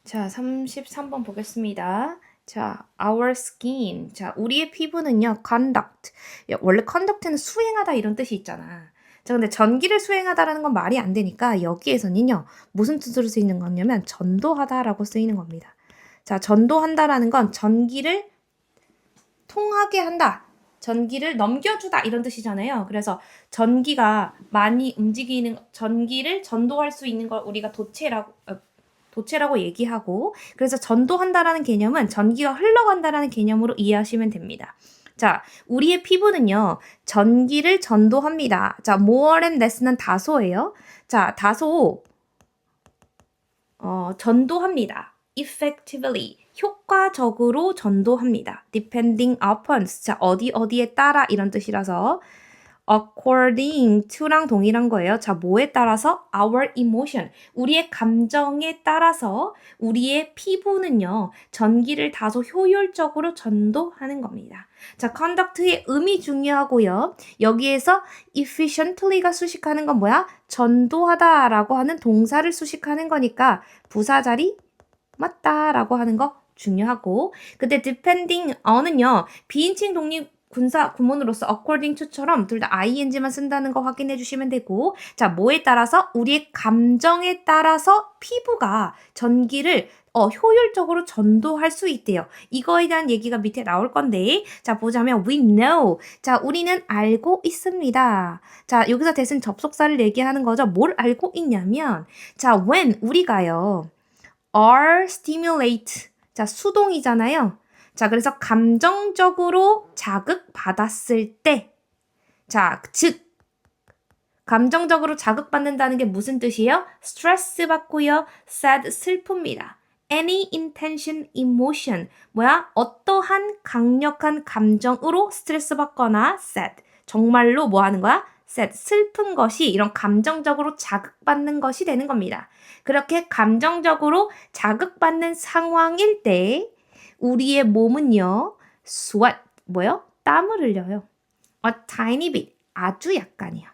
자, 33번 보겠습니다. 자, our skin. 자, 우리의 피부는요, conduct. 원래 conduct는 수행하다 이런 뜻이 있잖아. 자, 근데 전기를 수행하다라는 건 말이 안 되니까 여기에서는요, 무슨 뜻으로 쓰이는 거냐면 전도하다라고 쓰이는 겁니다. 자, 전도한다라는 건 전기를 통하게 한다. 전기를 넘겨주다 이런 뜻이잖아요. 그래서 전기가 많이 움직이는 전기를 전도할 수 있는 걸 우리가 도체라고 얘기하고, 그래서 전도한다라는 개념은 전기가 흘러간다라는 개념으로 이해하시면 됩니다. 자, 우리의 피부는요, 전기를 전도합니다. 자, more and less는 다소예요. 자, 다소, 전도합니다. effectively, 효과적으로 전도합니다. depending upon, 자, 어디에 따라 이런 뜻이라서 according to랑 동일한 거예요. 자, 뭐에 따라서? our emotion, 우리의 감정에 따라서 우리의 피부는요, 전기를 다소 효율적으로 전도하는 겁니다. 자, conduct의 음이 중요하고요. 여기에서 efficiently가 수식하는 건 뭐야? 전도하다라고 하는 동사를 수식하는 거니까 부사 자리 맞다라고 하는 거 중요하고, 근데 depending on은요, 비인칭 독립 군사 구문으로서 according to처럼 둘 다 ing만 쓴다는 거 확인해 주시면 되고, 자, 뭐에 따라서? 우리의 감정에 따라서 피부가 전기를 효율적으로 전도할 수 있대요. 이거에 대한 얘기가 밑에 나올 건데, 자, 보자면 we know. 자, 우리는 알고 있습니다. 자, 여기서 대신 접속사를 얘기하는 거죠. 뭘 알고 있냐면, 자, when 우리가요, are stimulate. 자, 수동이잖아요. 자, 그래서 감정적으로 자극받았을 때, 자, 즉, 감정적으로 자극받는다는 게 무슨 뜻이에요? 스트레스 받고요. sad, 슬픕니다. any intention, emotion. 뭐야? 어떠한 강력한 감정으로 스트레스 받거나 sad. 정말로 뭐 하는 거야? sad, 슬픈 것이 이런 감정적으로 자극받는 것이 되는 겁니다. 그렇게 감정적으로 자극받는 상황일 때 우리의 몸은요, sweat, 뭐요? 땀을 흘려요. a tiny bit, 아주 약간이요.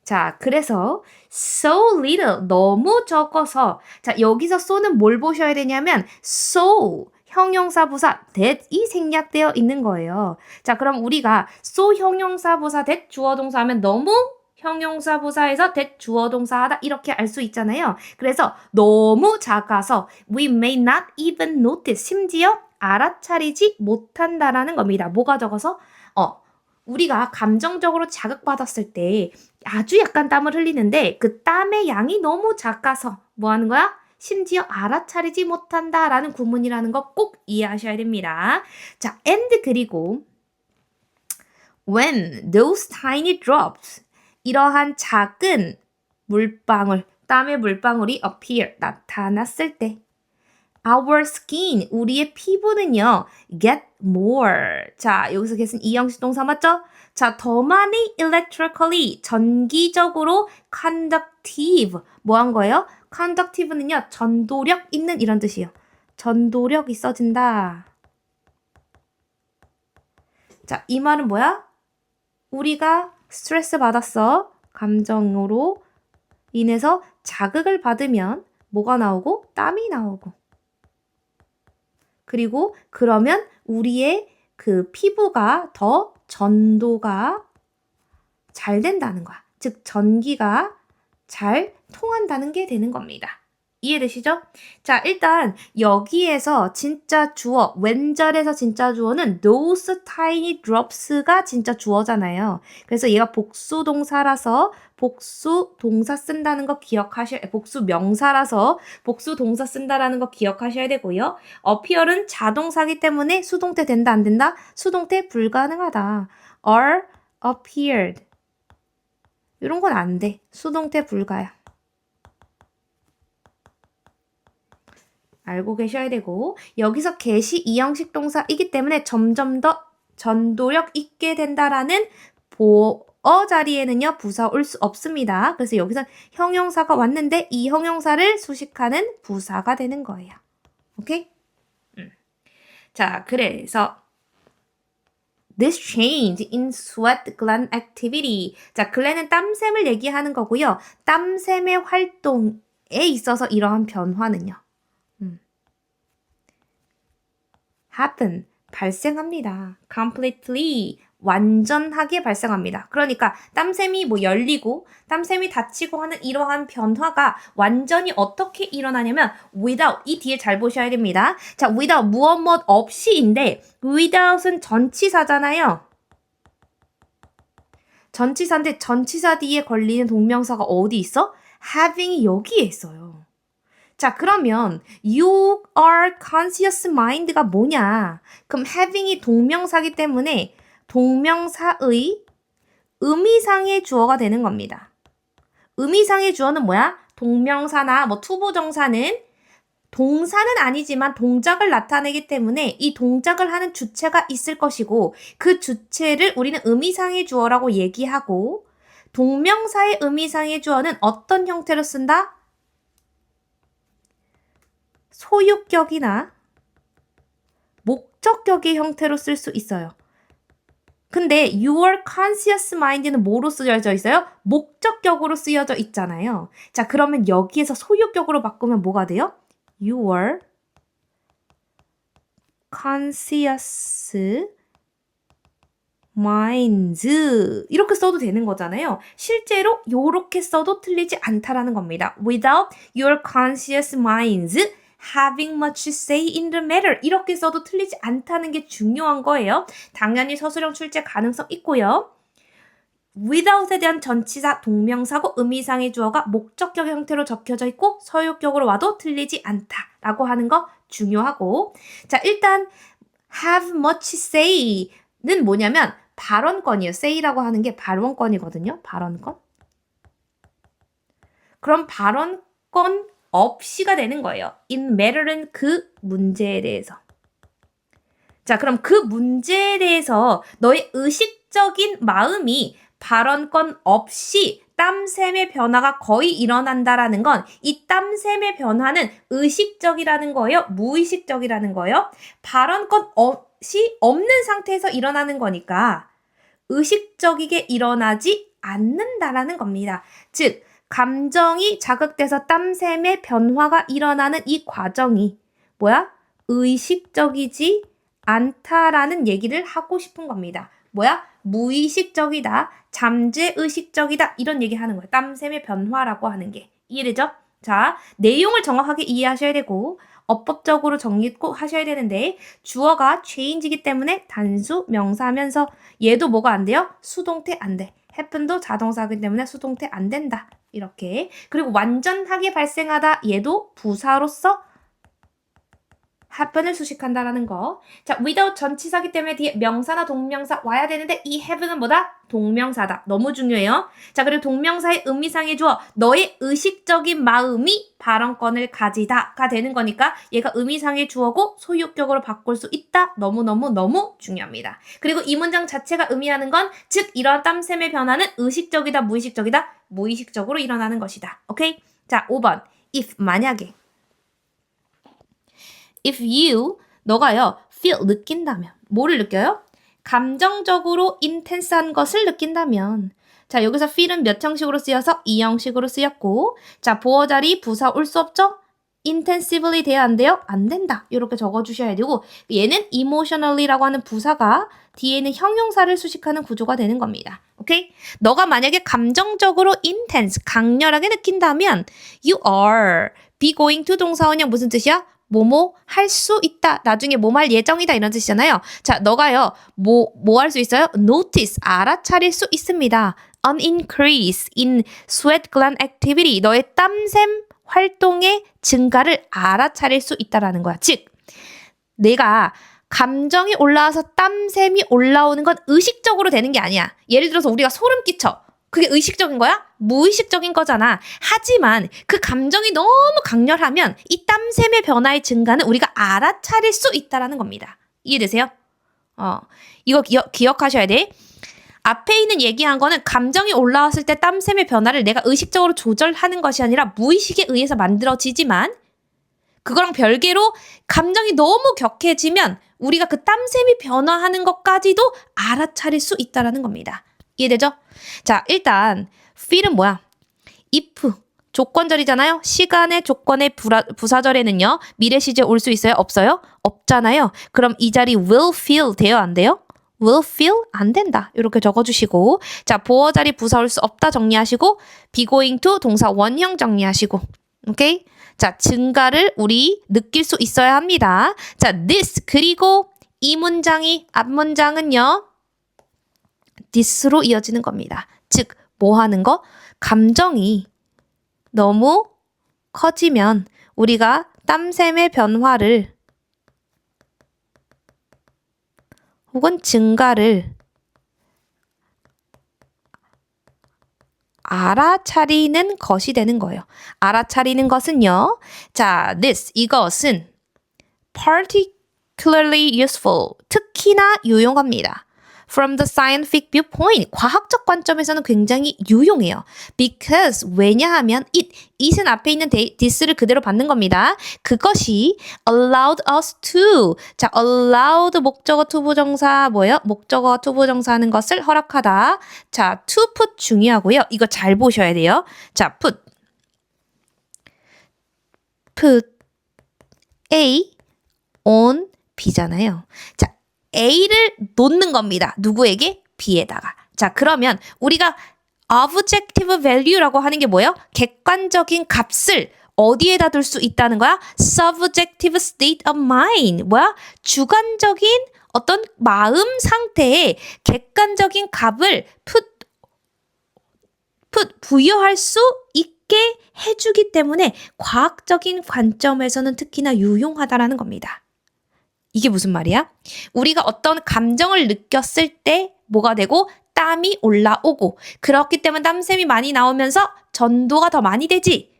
자, 그래서 so little, 너무 적어서, 자, 여기서 so는 뭘 보셔야 되냐면 so, 형용사 부사 that이 생략되어 있는 거예요. 자, 그럼 우리가 so 형용사 부사 that 주어 동사 하면 너무 형용사 부사에서 that 주어 동사 하다 이렇게 알 수 있잖아요. 그래서 너무 작아서 we may not even notice, 심지어 알아차리지 못한다라는 겁니다. 뭐가 적어서? 우리가 감정적으로 자극받았을 때 아주 약간 땀을 흘리는데 그 땀의 양이 너무 작아서 뭐 하는 거야? 심지어 알아차리지 못한다라는 구문이라는 거 꼭 이해하셔야 됩니다. 자, and 그리고 when those tiny drops, 이러한 작은 물방울, 땀의 물방울이 appear, 나타났을 때 our skin, 우리의 피부는요, get more. 자, 여기서 get은 이형식 동사 맞죠? 자, 더 많이 electrically, 전기적으로 conductive. 뭐 한 거예요? conductive는요, 전도력 있는 이런 뜻이에요. 전도력 있어진다. 자, 이 말은 뭐야? 우리가 스트레스 받았어. 감정으로 인해서 자극을 받으면 뭐가 나오고? 땀이 나오고. 그리고 그러면 우리의 그 피부가 더 전도가 잘 된다는 거야. 즉 전기가 잘 통한다는 게 되는 겁니다. 이해되시죠? 자, 일단 여기에서 진짜 주어, 왼절에서 진짜 주어는 those tiny drops가 진짜 주어잖아요. 그래서 얘가 복수 동사라서 복수 동사 쓴다는 거 복수 명사라서 복수 동사 쓴다라는 거 기억하셔야 되고요. appear은 자동사기 때문에 수동태 된다 안 된다? 수동태 불가능하다. are appeared. 이런 건 안 돼. 수동태 불가야. 알고 계셔야 되고, 여기서 get이 이형식 동사이기 때문에 점점 더 전도력 있게 된다라는 보어 자리에는요, 부사 올 수 없습니다. 그래서 여기서 형용사가 왔는데 이 형용사를 수식하는 부사가 되는 거예요. 오케이? 자, 그래서 This change in sweat gland activity. 자, gland은 땀샘을 얘기하는 거고요. 땀샘의 활동에 있어서 이러한 변화는요. happen. 발생합니다. completely. 완전하게 발생합니다. 그러니까 땀샘이 뭐 열리고 땀샘이 닫히고 하는 이러한 변화가 완전히 어떻게 일어나냐면 without, 이 뒤에 잘 보셔야 됩니다. 자, without, 무엇 없이인데 without은 전치사잖아요. 전치사인데 전치사 뒤에 걸리는 동명사가 어디 있어? having이 여기에 있어요. 자, 그러면 you are conscious mind가 뭐냐? 그럼 having이 동명사기 때문에 동명사의 의미상의 주어가 되는 겁니다. 의미상의 주어는 뭐야? 동명사나 뭐 투부정사는 동사는 아니지만 동작을 나타내기 때문에 이 동작을 하는 주체가 있을 것이고 그 주체를 우리는 의미상의 주어라고 얘기하고 동명사의 의미상의 주어는 어떤 형태로 쓴다? 소유격이나 목적격의 형태로 쓸 수 있어요. 근데 your conscious mind는 뭐로 쓰여져 있어요? 목적격으로 쓰여져 있잖아요. 자, 그러면 여기에서 소유격으로 바꾸면 뭐가 돼요? Your conscious minds 이렇게 써도 되는 거잖아요. 실제로 이렇게 써도 틀리지 않다라는 겁니다. Without your conscious minds having much say in the matter 이렇게 써도 틀리지 않다는 게 중요한 거예요. 당연히 서술형 출제 가능성 있고요. without에 대한 전치사 동명사고 의미상의 주어가 목적격 형태로 적혀져 있고 서유격으로 와도 틀리지 않다라고 하는 거 중요하고 자 일단 have much say는 뭐냐면 발언권이에요. say라고 하는 게 발언권이거든요. 발언권. 그럼 발언권 없이가 되는 거예요. in matter는 그 문제에 대해서. 자, 그럼 그 문제에 대해서 너의 의식적인 마음이 발언권 없이 땀샘의 변화가 거의 일어난다라는 건 이 땀샘의 변화는 의식적이라는 거예요? 무의식적이라는 거예요? 발언권 없이 없는 상태에서 일어나는 거니까 의식적이게 일어나지 않는다라는 겁니다. 즉, 감정이 자극돼서 땀샘의 변화가 일어나는 이 과정이 뭐야? 의식적이지 않다라는 얘기를 하고 싶은 겁니다. 뭐야? 무의식적이다, 잠재의식적이다 이런 얘기 하는 거예요. 땀샘의 변화라고 하는 게. 이해되죠? 자, 내용을 정확하게 이해하셔야 되고 어법적으로 정리 꼭 하셔야 되는데 주어가 change이기 때문에 단수 명사하면서 얘도 뭐가 안 돼요? 수동태 안 돼. happen도 자동사이기 때문에 수동태 안 된다. 이렇게. 그리고 완전하게 발생하다 얘도 부사로서 happen을 수식한다라는 거. 자, without 전치사기 때문에 뒤에 명사나 동명사 와야 되는데 이 have는 뭐다? 동명사다. 너무 중요해요. 자, 그리고 동명사의 의미상의 주어 너의 의식적인 마음이 발언권을 가지다가 되는 거니까 얘가 의미상의 주어고 소유격으로 바꿀 수 있다. 너무 중요합니다. 그리고 이 문장 자체가 의미하는 건 즉 이러한 땀샘의 변화는 의식적이다, 무의식적이다? 무의식적으로 일어나는 것이다. 오케이? 자, 5번. if 만약에 If you, 너가요, feel, 느낀다면. 뭐를 느껴요? 감정적으로 인텐스한 것을 느낀다면. 자, 여기서 feel은 몇 형식으로 쓰여서 2형식으로 쓰였고, 자, 보어 자리 부사 올 수 없죠? intensively 돼야 안 돼요? 안 된다. 이렇게 적어주셔야 되고, 얘는 emotionally라고 하는 부사가 뒤에는 형용사를 수식하는 구조가 되는 겁니다. 오케이? 너가 만약에 감정적으로 intense, 강렬하게 느낀다면, you are be going to 동사원형 무슨 뜻이야? 뭐뭐 할 수 있다. 나중에 뭐 할 예정이다. 이런 뜻이잖아요. 자, 너가요. 뭐 할 수 있어요? Notice. 알아차릴 수 있습니다. An increase in sweat gland activity. 너의 땀샘 활동의 증가를 알아차릴 수 있다라는 거야. 즉, 내가 감정이 올라와서 땀샘이 올라오는 건 의식적으로 되는 게 아니야. 예를 들어서 우리가 소름 끼쳐. 그게 의식적인 거야? 무의식적인 거잖아. 하지만 그 감정이 너무 강렬하면 이 땀샘의 변화의 증가는 우리가 알아차릴 수 있다라는 겁니다. 이해되세요? 이거 기억하셔야 돼. 앞에 있는 얘기한 거는 감정이 올라왔을 때 땀샘의 변화를 내가 의식적으로 조절하는 것이 아니라 무의식에 의해서 만들어지지만 그거랑 별개로 감정이 너무 격해지면 우리가 그 땀샘이 변화하는 것까지도 알아차릴 수 있다라는 겁니다. 이해되죠? 자, 일단 feel은 뭐야? if 조건절이잖아요. 시간의 조건의 부사절에는요. 미래 시제 올 수 있어요? 없어요? 없잖아요. 그럼 이 자리 will feel 돼요? 안 돼요? will feel 안 된다. 이렇게 적어주시고 자, 보어 자리 부사 올 수 없다 정리하시고 be going to 동사 원형 정리하시고 오케이? 자, 증가를 우리 느낄 수 있어야 합니다. 자, this 그리고 이 문장이 앞문장은요. this로 이어지는 겁니다. 즉, 뭐 하는 거? 감정이 너무 커지면 우리가 땀샘의 변화를 혹은 증가를 알아차리는 것이 되는 거예요. 알아차리는 것은요. 자, this 이것은 particularly useful 특히나 유용합니다. From the scientific viewpoint 과학적 관점에서는 굉장히 유용해요. Because 왜냐하면 it은 앞에 있는 this를 그대로 받는 겁니다. 그것이 allowed us to 자, allowed 목적어 투부정사 뭐예요? 목적어 투부정사 하는 것을 허락하다. 자, to put 중요하고요. 이거 잘 보셔야 돼요. 자, put A on B잖아요. 자, A를 놓는 겁니다. 누구에게? B에다가. 자, 그러면 우리가 objective value라고 하는 게 뭐예요? 객관적인 값을 어디에다 둘 수 있다는 거야? subjective state of mind. 뭐야? 주관적인 어떤 마음 상태에 객관적인 값을 부여할 수 있게 해주기 때문에 과학적인 관점에서는 특히나 유용하다라는 겁니다. 이게 무슨 말이야? 우리가 어떤 감정을 느꼈을 때 뭐가 되고 땀이 올라오고 그렇기 때문에 땀샘이 많이 나오면서 전도가 더 많이 되지.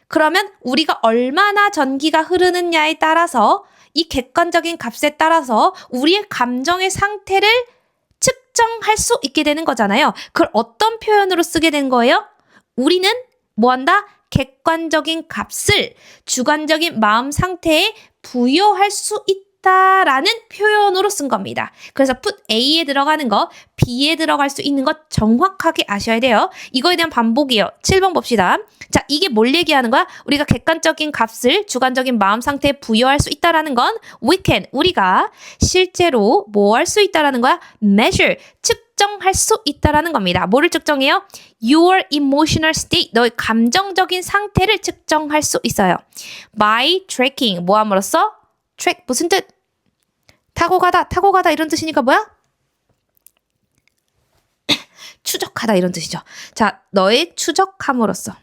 그러면 우리가 얼마나 전기가 흐르느냐에 따라서 이 객관적인 값에 따라서 우리의 감정의 상태를 측정할 수 있게 되는 거잖아요. 그걸 어떤 표현으로 쓰게 된 거예요? 우리는 뭐 한다? 객관적인 값을 주관적인 마음 상태에 부여할 수 있다라는 표현으로 쓴 겁니다. 그래서 put A에 들어가는 거, B에 들어갈 수 있는 것 정확하게 아셔야 돼요. 이거에 대한 반복이에요. 7번 봅시다. 자, 이게 뭘 얘기하는 거야? 우리가 객관적인 값을 주관적인 마음 상태에 부여할 수 있다라는 건 we can, 우리가 실제로 뭐 할 수 있다라는 거야? measure, 측정할 수 있다라는 겁니다. 뭐를 측정해요? Your emotional state, 너의 감정적인 상태를 측정할 수 있어요. By tracking, 뭐 함으로써? track, 무슨 뜻? 타고 가다 이런 뜻이니까 뭐야? 추적하다 이런 뜻이죠. 자, 너의 추적함으로써.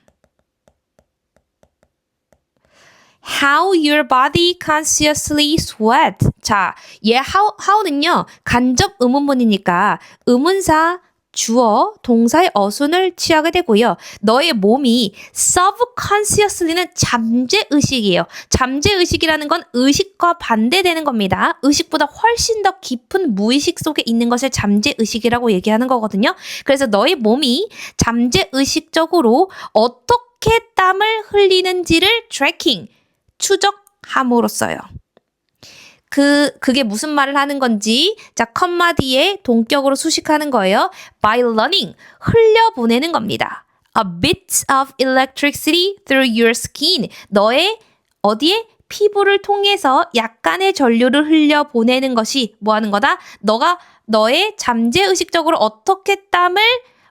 How your body consciously sweat. 자, 얘 how는요, 간접 의문문이니까 의문사, 주어, 동사의 어순을 취하게 되고요. 너의 몸이 subconsciously는 잠재의식이에요. 잠재의식이라는 건 의식과 반대되는 겁니다. 의식보다 훨씬 더 깊은 무의식 속에 있는 것을 잠재의식이라고 얘기하는 거거든요. 그래서 너의 몸이 잠재의식적으로 어떻게 땀을 흘리는지를 tracking, 추적함으로써요. 그게 무슨 말을 하는 건지, 자, 컴마 뒤에 동격으로 수식하는 거예요. By running, 흘려보내는 겁니다. A bit of electricity through your skin. 너의 어디에? 피부를 통해서 약간의 전류를 흘려보내는 것이 뭐 하는 거다? 너가 너의 잠재의식적으로 어떻게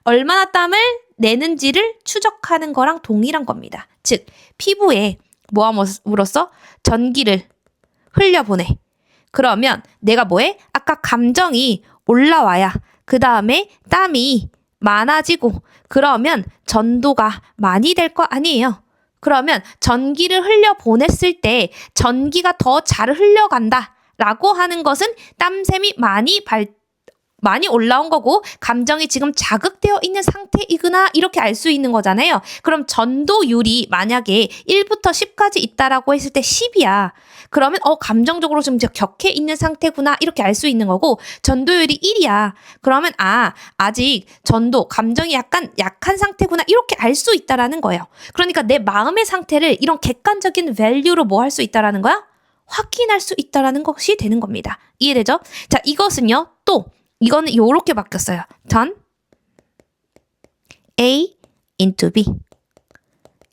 얼마나 땀을 내는지를 추적하는 거랑 동일한 겁니다. 즉, 피부에 뭐 함으로써? 전기를 흘려보내. 그러면 내가 뭐해? 아까 감정이 올라와야 그 다음에 땀이 많아지고 그러면 전도가 많이 될 거 아니에요. 그러면 전기를 흘려보냈을 때 전기가 더 잘 흘러간다 라고 하는 것은 땀샘이 많이 올라온 거고 감정이 지금 자극되어 있는 상태이구나 이렇게 알 수 있는 거잖아요. 그럼 전도율이 만약에 1부터 10까지 있다라고 했을 때 10이야. 그러면 감정적으로 좀 격해 있는 상태구나 이렇게 알 수 있는 거고 전도율이 1이야. 그러면 아직 감정이 약간 약한 상태구나 이렇게 알 수 있다라는 거예요. 그러니까 내 마음의 상태를 이런 객관적인 value로 뭐 할 수 있다라는 거야? 확인할 수 있다라는 것이 되는 겁니다. 이해되죠? 자, 이것은요. 또 이거는 요렇게 바뀌었어요. turn A into B.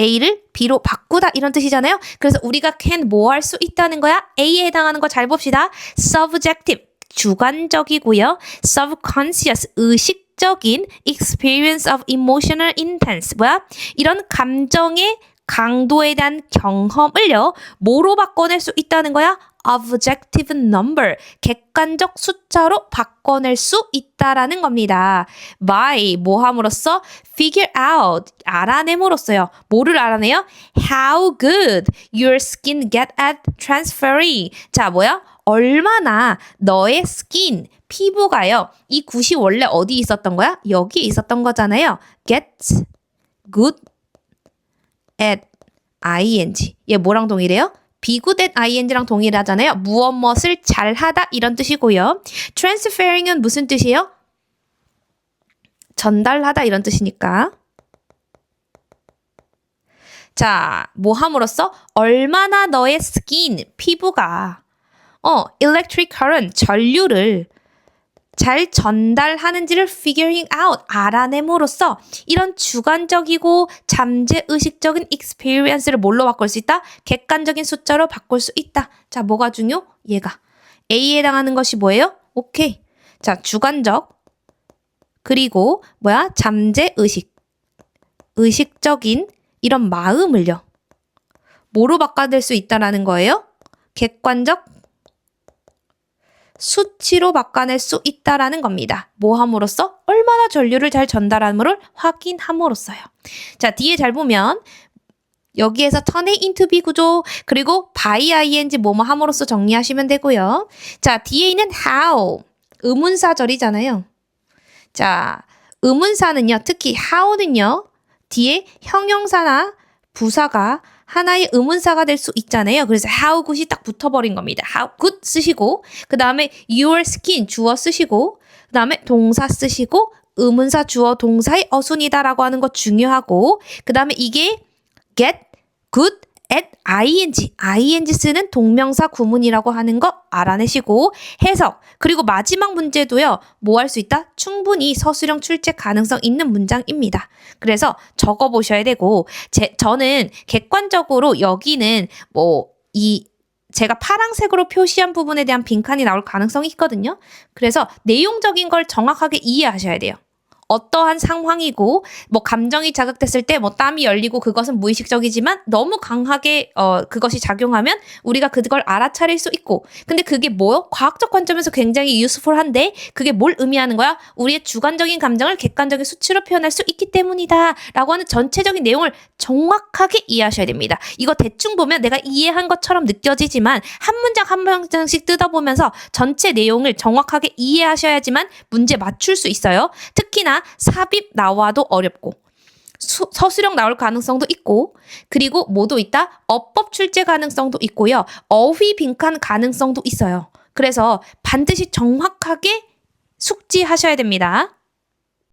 A를 B로 바꾸다 이런 뜻이잖아요. 그래서 우리가 can 뭐 할 수 있다는 거야? A에 해당하는 거 잘 봅시다. subjective 주관적이고요. subconscious 의식적인 experience of emotional intense 뭐야? 이런 감정의 강도에 대한 경험을요. 뭐로 바꿔낼 수 있다는 거야? objective number, 객관적 숫자로 바꿔낼 수 있다라는 겁니다. by, 뭐 함으로써? figure out, 알아냄으로써요. 뭐를 알아내요? how good your skin get at transferring. 자, 뭐야? 얼마나 너의 skin, 피부가요. 이 굿이 원래 어디 있었던 거야? 여기 있었던 거잖아요. get good at ing. 얘 뭐랑 동일해요? be good at ing랑 동일하잖아요. 무엇을 잘하다 이런 뜻이고요. transferring은 무슨 뜻이에요? 전달하다 이런 뜻이니까. 자, 뭐 함으로써? 얼마나 너의 skin, 피부가 electric current, 전류를 잘 전달하는지를 figuring out, 알아냄으로써 이런 주관적이고 잠재의식적인 experience를 뭘로 바꿀 수 있다? 객관적인 숫자로 바꿀 수 있다. 자, 뭐가 중요? 얘가. A에 해당하는 것이 뭐예요? 오케이. 자, 주관적. 그리고 뭐야? 잠재의식. 의식적인 이런 마음을요. 뭐로 바꿔낼 수 있다라는 거예요? 객관적 수치로 바꿔낼 수 있다라는 겁니다. 뭐 함으로써? 얼마나 전류를 잘 전달함을 확인함으로써요. 자, 뒤에 잘 보면 여기에서 turn A into B 구조 그리고 by ing 뭐뭐 함으로써 정리하시면 되고요. 자, 뒤에 있는 how 의문사절이잖아요. 자, 의문사는요. 특히 how는요. 뒤에 형용사나 부사가 하나의 의문사가 될 수 있잖아요. 그래서 how good이 딱 붙어버린 겁니다. how good 쓰시고 그 다음에 your skin 주어 쓰시고 그 다음에 동사 쓰시고 의문사 주어 동사의 어순이다라고 하는 거 중요하고 그 다음에 이게 get good at ing 쓰는 동명사 구문이라고 하는 거 알아내시고 해석 그리고 마지막 문제도요. 뭐 할 수 있다? 충분히 서술형 출제 가능성 있는 문장입니다. 그래서 적어보셔야 되고 저는 객관적으로 여기는 제가 파란색으로 표시한 부분에 대한 빈칸이 나올 가능성이 있거든요. 그래서 내용적인 걸 정확하게 이해하셔야 돼요. 어떠한 상황이고 감정이 자극됐을 때 땀이 열리고 그것은 무의식적이지만 너무 강하게 그것이 작용하면 우리가 그걸 알아차릴 수 있고 근데 그게 과학적 관점에서 굉장히 유스풀한데 그게 뭘 의미하는 거야? 우리의 주관적인 감정을 객관적인 수치로 표현할 수 있기 때문이다 라고 하는 전체적인 내용을 정확하게 이해하셔야 됩니다. 이거 대충 보면 내가 이해한 것처럼 느껴지지만 한 문장 한 문장씩 뜯어보면서 전체 내용을 정확하게 이해하셔야지만 문제 맞출 수 있어요. 특히나 삽입 나와도 어렵고 서술형 나올 가능성도 있고 그리고 뭐도 있다? 어법 출제 가능성도 있고요. 어휘 빈칸 가능성도 있어요. 그래서 반드시 정확하게 숙지하셔야 됩니다.